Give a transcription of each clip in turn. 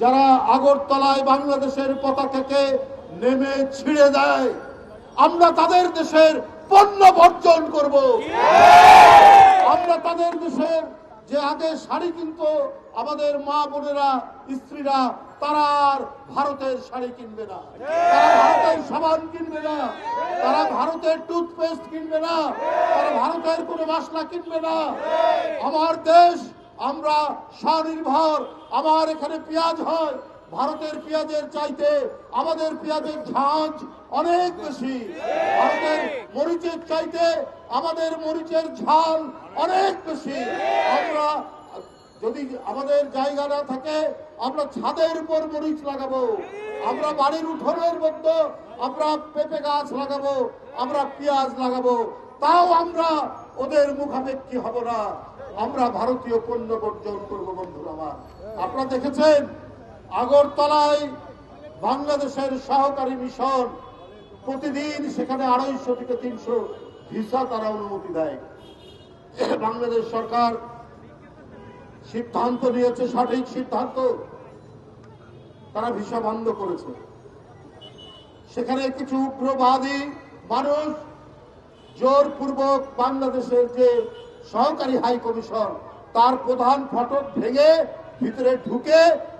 যারা আগরতলায় বাংলাদেশের পতাকাকে নেমে ছিঁড়ে দেয়, আমরা তাদের দেশের পণ্য বর্জন করব। আমরা তাদের দেশের যে আগে শাড়ি কিনতো আমাদের মা বোনেরা, স্ত্রীরা, তারা আর ভারতের শাড়ি কিনবে না, তারা ভারতের সাবান কিনবে না, তারা ভারতের টুথপেস্ট কিনবে না, তারা ভারতের কোনো মশলা কিনবে না। আমার দেশ, আমরা স্বনির্ভর। আমার এখানে পেঁয়াজ হয়, ভারতের পেঁয়াজের চাইতে আমাদের পেঁয়াজের ঝাঁঝ অনেক বেশি। ভারতের মরিচের চাইতে আমাদের মরিচের ঝাল অনেক বেশি। আমরা যদি আমাদের জায়গা না থাকে, আমরা ছাদের উপর মরিচ লাগাবো, আমরা বাড়ির উঠোনের মধ্যে আমরা পেঁপে গাছ লাগাবো, আমরা পেঁয়াজ লাগাবো, তাও আমরা ওদের মুখাপেক্ষী হব না। আমরা ভারতীয় পণ্য বর্জন করবো। বন্ধুরা আমার, আপনারা দেখেছেন আগরতলায় বাংলাদেশের সহকারী মিশন প্রতিদিন সেখানে 250 থেকে 300 ভিসা তারা অনুমতি দেয়। বাংলাদেশ সরকার সিদ্ধান্ত নিয়েছে, সঠিক সিদ্ধান্ত, তারা ভিসা বন্ধ করেছে। সেখানে কিছু উগ্রবাদী মানুষ জোরপূর্বক বাংলাদেশের যে সহকারী হাই কমিশন তার প্রধান ফটক ভেঙে ভিতরে ঢুকে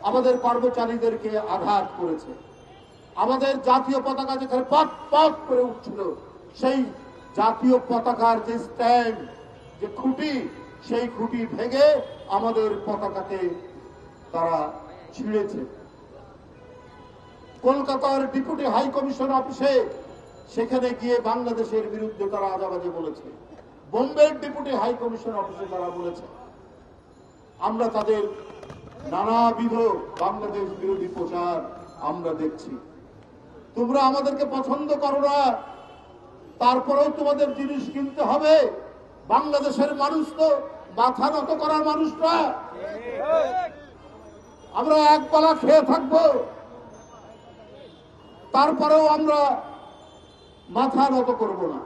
আমাদের কর্মচারীদেরকে আঘাত করেছে। আমাদের জাতীয় পতাকা যেখানে পট পট করে উঠছিল, সেই জাতীয় পতাকার যে স্ট্যান্ড, যে খুঁটি, সেই খুঁটি ভেঙে আমাদের পতাকাকে তারা ছিঁড়েছে। কলকাতার ডেপুটি হাই কমিশন অফিসে সেখানে গিয়ে বাংলাদেশের বিরুদ্ধে তারা আজাবাজে বলেছে। বোম্বের ডেপুটি হাই কমিশন অফিসে তারা বলেছে। আমরা তাদের নানাবিধ বাংলাদেশ বিরোধী প্রচার আমরা দেখছি। তোমরা আমাদেরকে পছন্দ করো না, তারপরেও তোমাদের জিনিস কিনতে হবে। বাংলাদেশের মানুষ তো মাথা নত করার মানুষ না। আমরা একবেলা খেয়ে থাকবো, তারপরেও আমরা মাথা নত করব না।